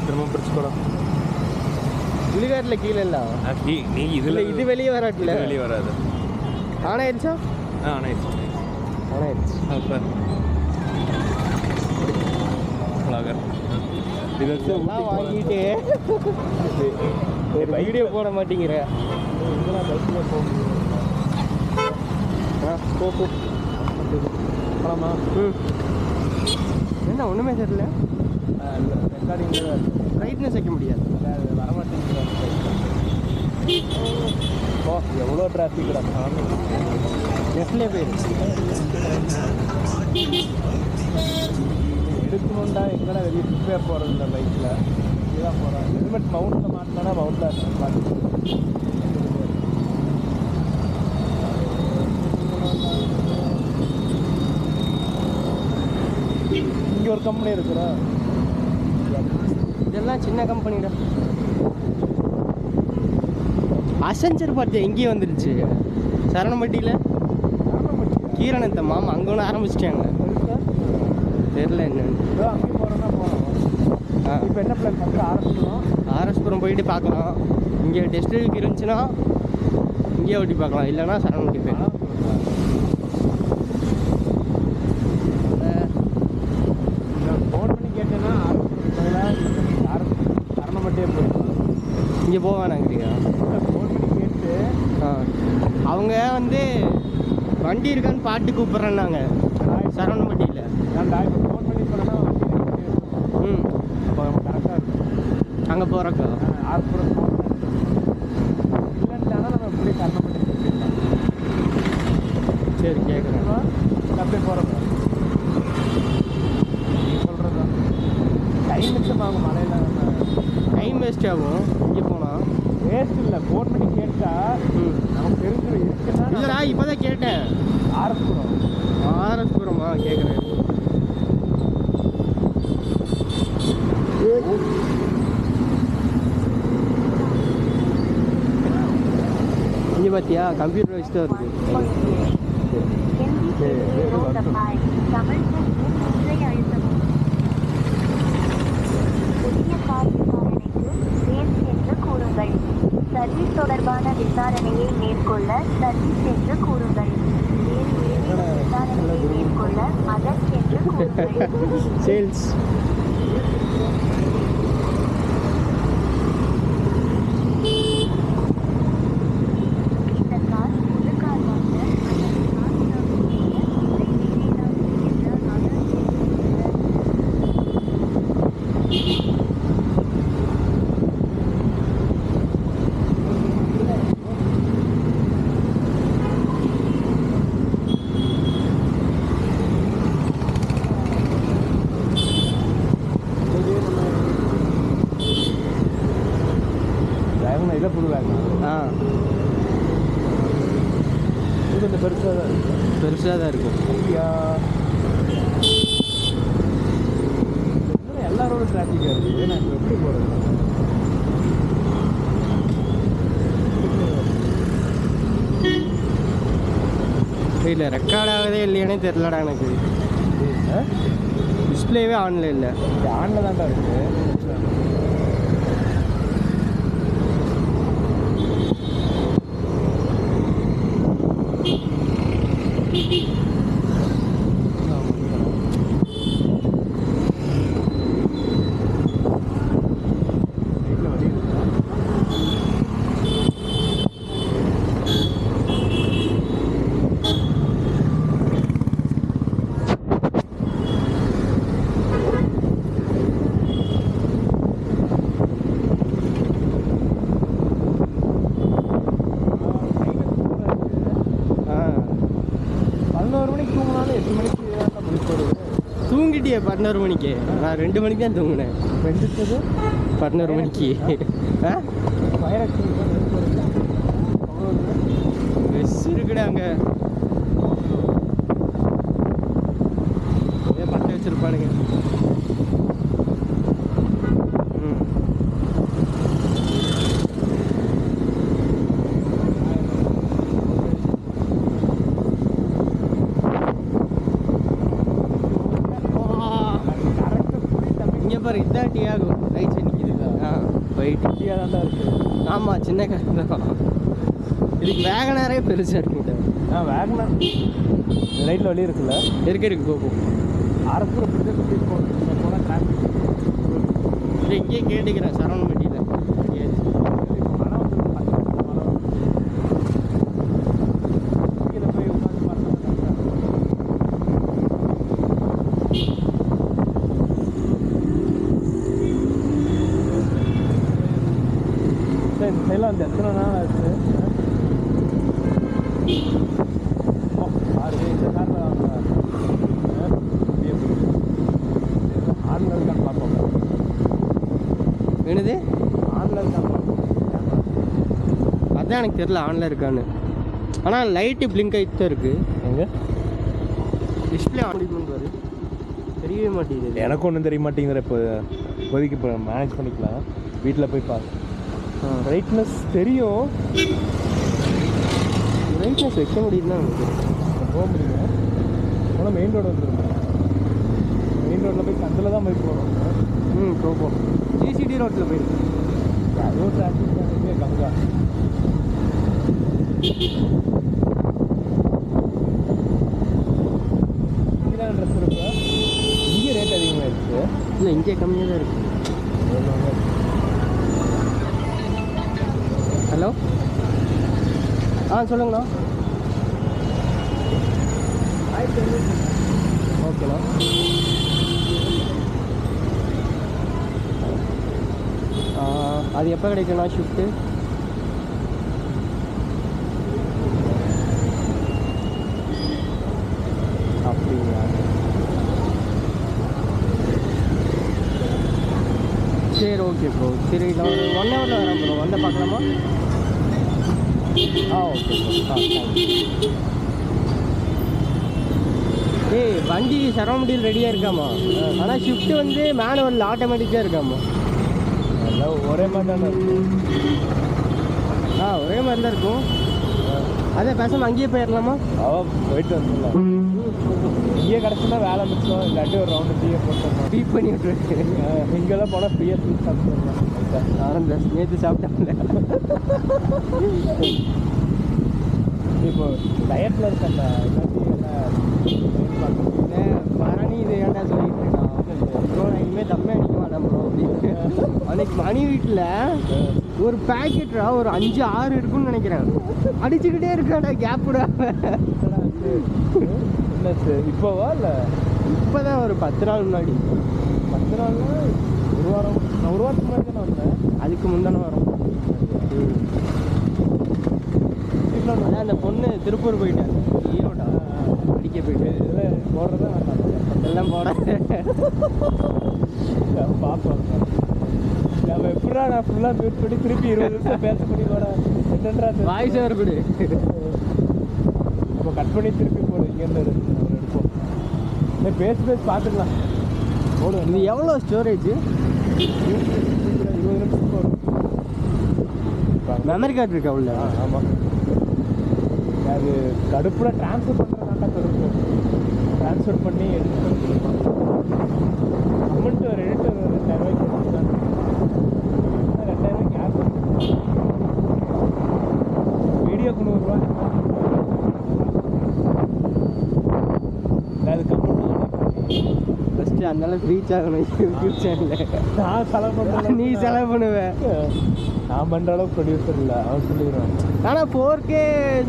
திரும்ப பிடிச்சிக்கோடா. விழுகாட்டில் கீழே இல்லை நீ இதில் இது வெளியே வராட்டில் வெளியே வராது. ஆன் ஆயிடுச்சா? ஆன் ஆயிடுச்சு. ஆன் ஆயிடுச்சு. அப்போ இதெல்லாம் வாங்கிட்டு ஒரு வீடியோ போட மாட்டேங்கிற. போகலாமா? என்ன ஒன்றுமே தெரியல. ரெக்கார்டிங் ரைட்னஸ் வைக்க முடியாது. வரமாட்டேங்குது. ஓ எவ்வளோ டிராஃபிக்டா. நெட்லே போயிடுச்சு. எடுக்கணுண்டா எங்கடா வெளியே ப்ரிப்பேர் போகிறது இல்லை பைக்கில். இதுதான் போகிறேன். ஹெல்மெட் மவுண்டில் மாட்டினா மவுண்டில் மாட்டி. இங்கே ஒரு கம்பெனி இருக்குறா. இதெல்லாம் சின்ன கம்பெனிடா. அசென்சர் பார்த்து எங்கேயும் வந்துருச்சு. சரணம்பட்டியில் கீரணத்தை மாமா அங்கே ஒன்று ஆரம்பிச்சிட்டாங்க. தெரியல என்னன்னு. அங்கே போகிறோன்னா போகிறோம். இப்போ என்ன பிளான் பண்ணுறது? ஆர்எஸ்புரம் போயிட்டு பார்க்கலாம். இங்கே டெஸ்ட் இருந்துச்சுன்னா இங்கேயே ஓட்டி பார்க்கலாம். இல்லைன்னா சரணம்பட்டி போயிடலாம். ஃபோன் பண்ணி கேட்டேன்னா சரணம்பட்டியே போயிடலாம். இங்கே போக வேணாங்கிறியா? ஃபோன் பண்ணி கேட்டு அவங்க வந்து வண்டி இருக்கான்னு பாட்டு கூப்பிட்றேன்னாங்க சரவணம்பட்டியில். நான் ஃபோன் பண்ணி சொன்னா அப்போ கரெக்டாக இருக்கும். அங்கே போகிறக்கா ஆர்ப்புறம் இல்லைன்ட்டானா நம்ம எப்படி சரணம்பட்டி போயிடலாம். சரி கேட்குறேன். அப்படியே போகிறதா நீ சொல்கிறதா? டைம் மிச்சமாகும். மழையில் டைம் வேஸ்ட் ஆகும். இங்கே போனால் வேஸ்ட் இல்லை. ஃபோன் பண்ணி கேட்டால் நமக்கு தெரிஞ்சிடும் இருக்குன்னா. இல்லைடா இப்போ தான் கேட்டேன். ஆர்எஸ்புரமா கேட்குறேன். இங்கே பார்த்தியா கம்ப்யூட்டர் வச்சு தான் இருக்குது. சர்வீஸ் தொடர்பான விசாரணையை மேற்கொள்ள சர்வீஸ் என்று கூறுங்கள். விசாரணையை மேற்கொள்ள அதற்கென்று கூறுங்கள். சேல்ஸ் இதை புடுவாங்க. இது கொஞ்சம் பெருசாக தான் இருக்கும். ஐயா எல்லாரோட டிராஃபிக்காக இருக்குது. நான் இப்போ எப்படி போகிறது? இல்லை ரெக்கார்ட் ஆகுதே இல்லையானே தெரிலடா எனக்கு. டிஸ்பிளேவே ஆன்ல இல்லை. ஆன்ல தான்டா இருக்குது. தூங்கிட்டியே 11 மணிக்கு. நான் 2 மணிக்கு தான் தூங்கினேன். 11 மணிக்கு. பெஸ் இருக்குடா அங்கே. பட்டு வச்சிருப்பானுங்க. இங்கே பாரு இதான் டீ ஆகும் ரைட் சைடு. ஒயிட். குட்டியாக தான்டா இருக்குது. ஆமாம், சின்ன கார் தான். இதுக்கு வேகனாரே பெருசாக இருக்குங்க. வேகனார் ரைட்டில் வழி இருக்குல்ல? இருக்கு போகும். அரசூர் பிடிச்சி போனால் டிராஃபிக். சரி, இங்கேயே கேட்டுக்கிறேன் சரவணம்பட்டியில். மரம் வந்து மரம் கீழே போய் உட்காந்து பார்த்தா சரி. இந்த சைடில் வந்து எத்தனை நாள் ஆச்சு? இந்த காரில் ஆன்ல இருக்கான்னு பார்ப்போம். என்னது ஆன்ல இருக்கான்னு பார்ப்போம். அதான் எனக்கு தெரியல ஆனில் இருக்கான்னு. ஆனால் லைட்டு பிளிங்க் ஆகிட்டு தான் இருக்குது. எங்கே டிஸ்பிளே ஆன் பண்ணிட்டு தெரியவே மாட்டேங்குது. எனக்கு ஒன்றும் தெரிய மாட்டேங்குதுற. இப்போதைக்கு இப்போ மேனேஜ் பண்ணிக்கலாம். வீட்டில் போய் பாரு. பிரைட்னஸ் தெரியும். பிரைட்னஸ் வைக்க முடியுதுன்னா எனக்கு போக முடியுங்க. ஆனால் மெயின் ரோடு வந்துருங்க. மெயின் ரோட்டில் போய் சந்தில் தான் போய் போகணும். போகும். ஜிசிடி ரோட்டில் போயிருக்கு. அதுவும் டிராஃபிக் தான். கங்கா இங்கே ட்ரெஸ் இருக்கு. இங்கே ரேட் அதிகமாகிடுச்சு. இல்லை, இங்கே கம்மியாக தான் இருக்குது. ஹலோ, சொல்லுங்கண்ணா. ஓகேண்ணா. அது எப்போ கிடைக்குண்ணா ஷிஃப்ட்டு? அப்படிங்களா? சரி, ஓகே ப்ரோ. சரி, நான் ஒரு 1 ஹவரில் வரேன் ப்ரோ. வந்து பார்க்கலாமா? Okay bro. ஏய், வண்டி சரவணம்பட்டியில் ரெடியாக இருக்காமா? ஆனால் ஷிஃப்ட்டு வந்து மேனுவல் ஆட்டோமேட்டிக்காக இருக்காமா? எல்லாம் ஒரே மாதிரி தானே இருக்கும். ஒரே மாதிரி தான் இருக்கும். அதே பேசாமல் அங்கேயே போயிடலாமா? போயிட்டு வந்துடலாம். இங்கே கிடச்சுன்னா வேலை மிச்சம். இல்லாட்டி ஒரு ரவுண்டு டீயை போட்டோம். டீப் பண்ணி விட்டுருக்கேன். இங்கெல்லாம் போனால் ஃப்ரீயாக டீ சாப்பிட்டுருலாம். நானும் நேற்று சாப்பிட்டாங்க. இப்போ டயட்டில் இருக்கேன்டா. பரணி இது ஏன்டா சொல்லிட்டு இருக்கான் ப்ரோ. நான் இனிமேல் தம்மே அடிக்க மாட்டேன் ப்ரோ அப்படின்னு. அன்னைக்கு மணி வீட்டில் ஒரு பேக்கெட்டா ஒரு 5-6 இருக்குன்னு நினைக்கிறேன். அடிச்சுக்கிட்டே இருக்காடா கேப் விடாம. என்னாச்சு இப்போவா? இல்லை இப்போ தான் ஒரு 10 நாள் முன்னாடி. 10 நாள்னா ஒரு வாரம். நான் ஒரு வாரத்துக்கு முன்னாடி தானே வந்தேன். அதுக்கு முந்தான வரும். அதான் அந்த பொண்ணு திருப்பூர் போயிட்டாங்க. ஈரோடா அடிக்க போயிட்டு போடுறதா வேண்டாம். எல்லாம் போட பார்ப்போம். நம்ம எப்படா நான் ஃபுல்லாக மியூட் பண்ணி திருப்பி 20 நிமிஷம் பேச முடியுமாட? என்னன்றா வாய்ஸ் ஓவர் கொடு. நம்ம கட் பண்ணி திருப்பி போடு. இங்கேருந்து எடுப்போம். பேசி பார்த்துக்கலாம். போடும். இது எவ்வளோ ஸ்டோரேஜ்? 20 நிமிஷத்துக்கு வரும். மெமரி கார்டு இருக்கா உள்ள? ஆமாம். அது கடுப்புல ட்ரான்ஸ்ஃபர் பண்ணுறதாண்டா கடுப்பு. ட்ரான்ஸ்ஃபர் பண்ணி எடுத்து அமௌண்ட்டு ஒரு எடிட்டு 2000 கொடுத்துட்டாங்க. 2000 கேஸ் வீடியோக்கு 100 ரூபா. அது ஃபஸ்ட்டு அதனால ரீச் ஆகணும் யூடியூப் சேனலில். நான் செலவு பண்ணுறேன். நீ செலவு பண்ணுவேன். நான் பண்ணுற அளவுக்கு ப்ரொடியூசர் இல்லை. அவன் சொல்லிடுவேன். ஆனால் 4K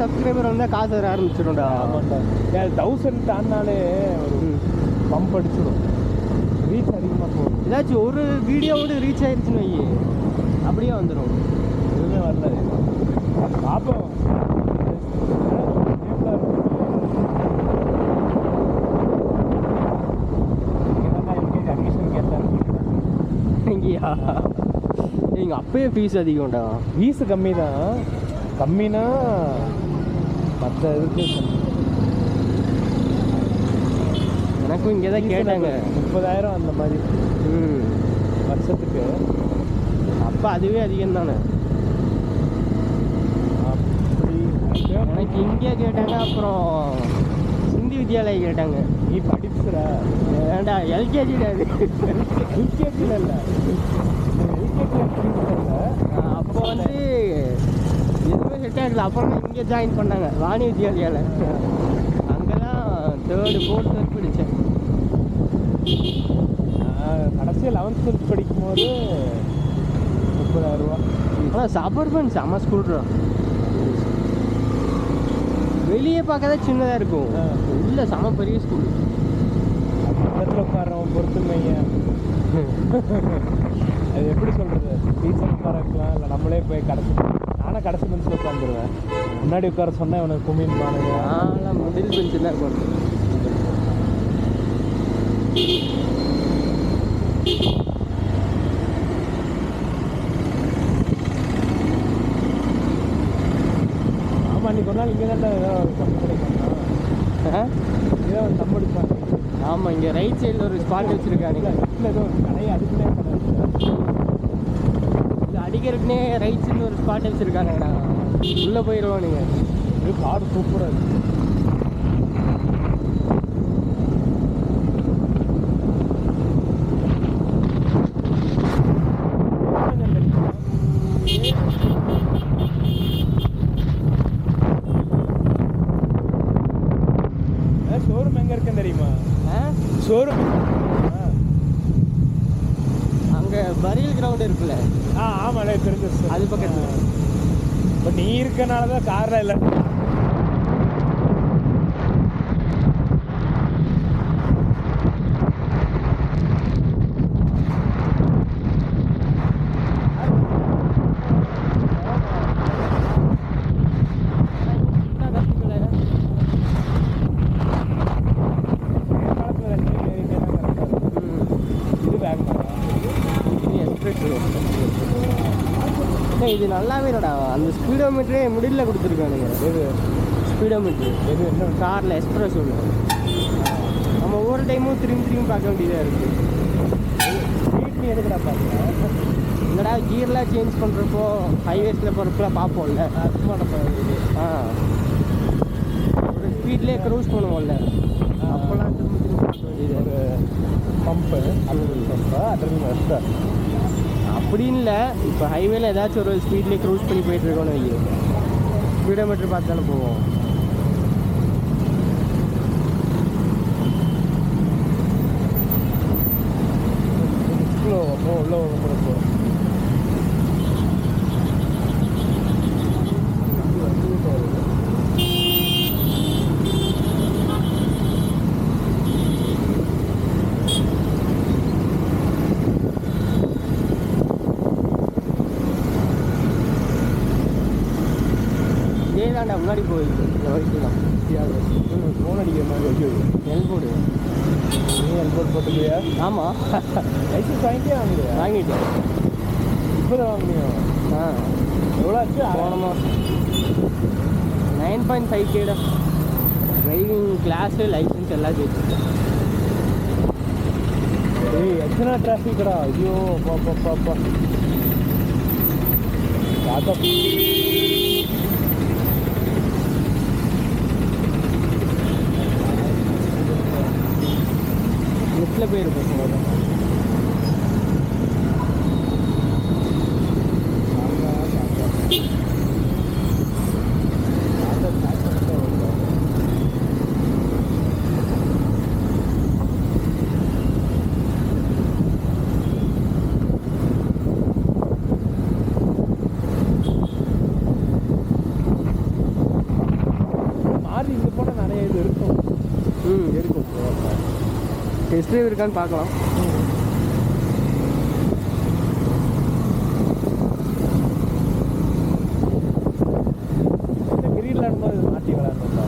சப்ஸ்கிரைபர் வந்தால் காசு வர ஆரம்பிச்சிடும்டா. ஆமாண்டா. 1000 தாண்டினாலே ஒரு பம்ப் அடிச்சிடும். ரீச் அதிகமாக போகும். ஏதாச்சும் ஒரு வீடியோவோட ரீச் ஆயிடுச்சுன்னு வை, அப்படியே வந்துடும். எதுவுமே வரல. பார்ப்போம். அட்மிஷன் கேட்டேன். இங்கேயா? எங்கள் அப்பயே ஃபீஸ் அதிகம்டா. ஃபீஸு கம்மி தான். கம்மினா மற்ற இதுக்கு எனக்கும் இங்கே தான் கேட்டாங்க. 30,000 அந்த மாதிரி வருஷத்துக்கு. அப்போ அதுவே அதிகம் தானே. அப்படி எனக்கு இங்கே கேட்டாங்க. அப்புறம் சிந்தி வித்யாலயா கேட்டாங்க. நீ படிச்சுடா. ஏன்டா எல்கேஜிடா? அது யூகேஜியில் இல்லை. யூகேஜியில் அது அப்புறம் இங்கே ஜாயின் பண்ணாங்க வாணி வித்யாலயாவில். அங்கே தான் 3rd 4th படித்தேன். கடைசியாக 11th 12th படிக்கும்போது 30,000 ரூபா. ஆனால் சபர்பன் செம்ம ஸ்கூல்ரா. வெளியே பார்க்க தான் சின்னதாக இருக்கும், உள்ள செம பெரிய ஸ்கூல். பக்கத்தில் உட்காரவன் பொறுத்துமைங்க. அது எப்படி சொல்கிறது, டீச்சர் உட்காரக்கலாம் இல்லை நம்மளே போய் கடைசி. நானும் கடைசி பெஞ்சில் உட்காந்துருவேன். முன்னாடி உட்கார சொன்னேன் இவனுக்கு குமின் பானுங்க. நான்லாம் மிடில் பெஞ்சில் தான் உட்காந்து. ஆமாம், அன்றைக்கி ஒரு நாள் இங்கே தான் ஏதோ தம்பு கிடைக்கும்னா ஏதோ ஒரு தம்பு எடுப்பாங்க. ஆமாம், இங்கே ரைட் சைடில் ஒரு ஸ்பாட் வச்சுருக்கானுங்க. லெஃப்டில் ஏதோ ஒரு கடையை அதுக்குள்ளே கடை வச்சுருக்காங்க. இது அடிக்கிறதுக்குனே ரைட் சைடில் ஒரு ஸ்பாட் வச்சுருக்கானுங்கண்ணா. உள்ளே போயிடுவானுங்க. இது காடு சூப்பராக இருக்குது. ஷோரூம் எங்கே இருக்குன்னு தெரியுமா? ஷோரூம் அங்கே பரியல் கிரவுண்ட் இருக்குல்ல, ஆமாம் தெரிஞ்சு அது பக்கத்தில். இப்போ நீ இருக்கனால தான் காரில் இல்லை. இது நல்லாவே இல்லைடா. அந்த ஸ்பீடோமீட்டரே முடியல கொடுத்துருக்கானுங்க. எது ஸ்பீடோமீட்ரு எது என்ன காரில் எக்ஸ்பிரஸ் ஒன்று. நம்ம ஒவ்வொரு டைமும் திரும்பி பார்க்க வேண்டியதாக இருக்குது. வீட்லேயும் எதுக்குடா பார்க்குறேன்? இல்லைடா, கியர்லாம் சேஞ்ச் பண்ணுறப்போ ஹைவேஸில் போகிறப்பெல்லாம் பார்ப்போம்ல. சும்மா நம்ம ஒரு ஸ்பீட்லேயே க்ரூஸ் பண்ணுவோம்ல, அப்போல்லாம் திரும்பி பார்க்க வேண்டியது. ஒரு pump adrenal Pamba adrenal Vesta அப்படின்னு இல்லை. இப்போ ஹைவேல ஏதாச்சும் ஒரு ஸ்பீட்லேயே க்ரூஸ் பண்ணி போயிட்டுருக்கோன்னு வையோ, ஸ்பீடோமீட்டர் பார்த்து தானே போவோம். உள்ள போகிறப்போ இதேதாண்டா முன்னாடி போயிருக்கு இந்த வரைக்கும் தான். ஃபோன் அடிக்கிற மாதிரி வச்சு எல்போர்டு. நீ எல்போர்ட் போட்டுக்கிறியா? ஆமாம், லைசன்ஸ் வாங்கிட்டே வாங்குறியா? வாங்கிட்டேன். இப்போ தான் வாங்கினியோ? எவ்வளோ ஆச்சு? போனோமா 9.5K டிரைவிங் கிளாஸு லைசன்ஸ் எல்லாத்தையும் வச்சுருக்கேன். ஏய் எத்தனை டிராஃபிக்கடா, ஐயோ பாப்பா பார்த்தா லிஃப்ட்டில் போயிருப்போம். மாறி இங்கே போனால் நிறைய இது இருக்கும். இருக்கும். டெஸ்ட் ட்ரைவ் இருக்கான்னு பார்க்கலாம். கிரீன்லாண்ட் மாதிரி மாட்டி விளையாடுறா.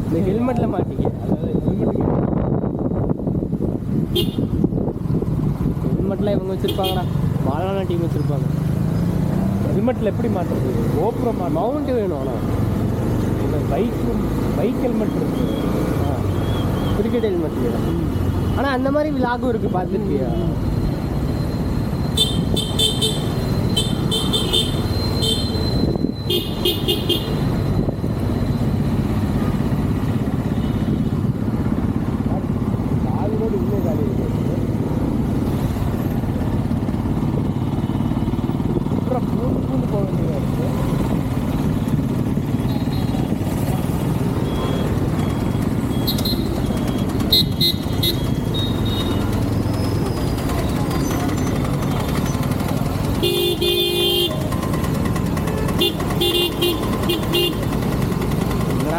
இந்த ஹெல்மெட்டில் மாட்டிக்க. அதாவது ஹெல்மெட்லாம் இவங்க வச்சுருப்பாங்கடா, வாழான டீம் வச்சுருப்பாங்க. ஹெல்மெட்டில் எப்படி மாட்டுறது? கோபுரம் மவுண்ட் வேணும். ஆனால் பைக் ஹெல்மெட் இருக்கு, கிரிக்கெட் ஹெல்மெட். ஆனால் அந்த மாதிரி விலாகும் இருக்குது, பார்த்துருக்கியா? காலிலோடு இன்னே காலி இருக்கு. அப்புறம் பூண்டு போக வேண்டியதாக இருக்குது.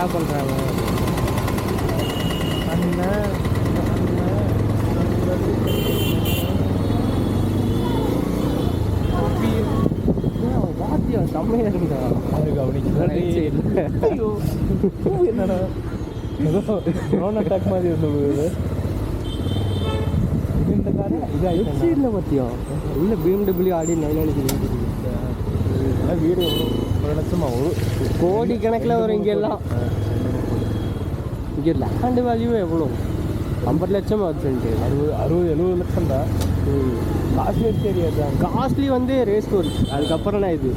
ட்ராப் பண்ணுறாங்க. வாத்தியம் செம்மையாக இருக்குதா என்னடா ஏதோ ட்ரோன் அட்டாக் மாதிரி இருந்தது. இந்த காரு இது வெப்சைட்டில் பார்த்தியம் இல்லை BMW ஆடி 990 வீடு ஒரு லட்சமா ஒரு கோடி கணக்கில் வரும் இங்கெல்லாம். இங்கே லேண்டு வேல்யூ எவ்வளோ 50 லட்சம் ஆகுது. 60-70 லட்சம் தான். காஸ்ட்லி ஏரியா தான். காஸ்ட்லி வந்து ரேஸ் கோர்ஸ், அதுக்கப்புறம் தான் இது,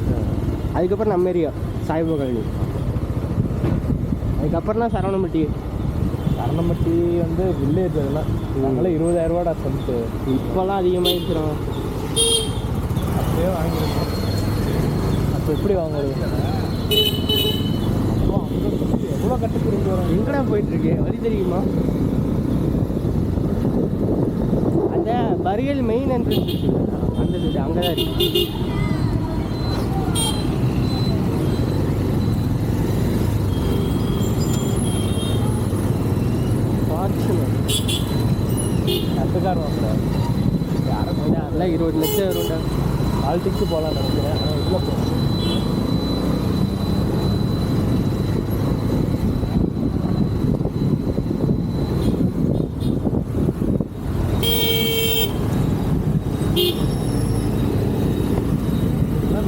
அதுக்கப்புறம் நம்ம ஏரியா சாய்பாபா காலனி, அதுக்கப்புறம் தான் சரவணம்பட்டி. சரணம்பட்டி வந்து வில்லேஜ். அதெல்லாம் நாங்களே 20,000 ரூபாடா சொல்லிட்டு. இப்போல்லாம் அதிகமாகிருக்கிறோம். அப்படியே வாங்கியிருக்கோம். அப்போ எப்படி வாங்குறது? அப்போ அங்கே எவ்வளோ கட்டு திரும்பி வரும்? எங்கடா போயிட்டுருக்கு வழி தெரியுமா? அந்த பரியல் மெயின் என்ட்ரன்ஸ் இருக்குது, அந்த இது அங்கே தான் இருக்கு. அந்த கார் வாங்குறேன். அதெல்லாம் 20 லட்சம் வரும்டா. ஆல்டிக்கு போகலான்னு நினைக்கிறேன். ஆனால் இதில் போகிறேன்.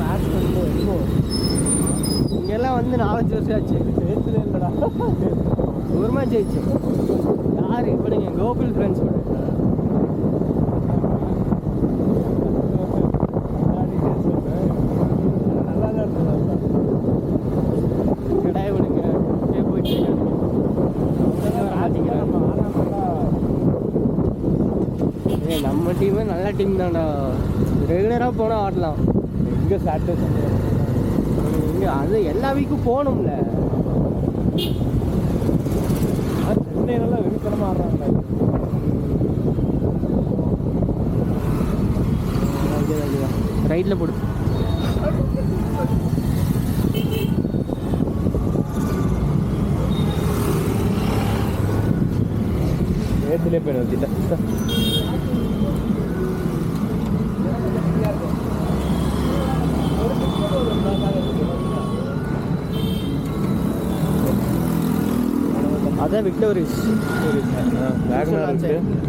மேட்ச் வந்து எப்போ இங்கெல்லாம் வந்து 4-5 வருஷம் ஆச்சு. பேசலே இல்லைடா. ஒரு மேட்ச் ஆயிடுச்சு. யார் இப்போ நீங்கள் கோகுல் ஃப்ரெண்ட்ஸ் கூட நல்லா தான் இருந்தது. கடாய விடுங்க போயிட்டு நம்ம டீமே நல்ல டீம் தான்டா. ரெகுலராக போனால் ஆடலாம். எங்கே சாட்டர்டே இங்கே அது எல்லா வீக்கும் போகணும்ல. சென்னையிலலாம் வெறித்தனமாக ஆடுறாங்க. ரைட்டில் போடு. ஏற்றுலேயே போய் வச்சுட்டேன். அதான் விக்டோரிஸ் வேகனாக இருக்குது.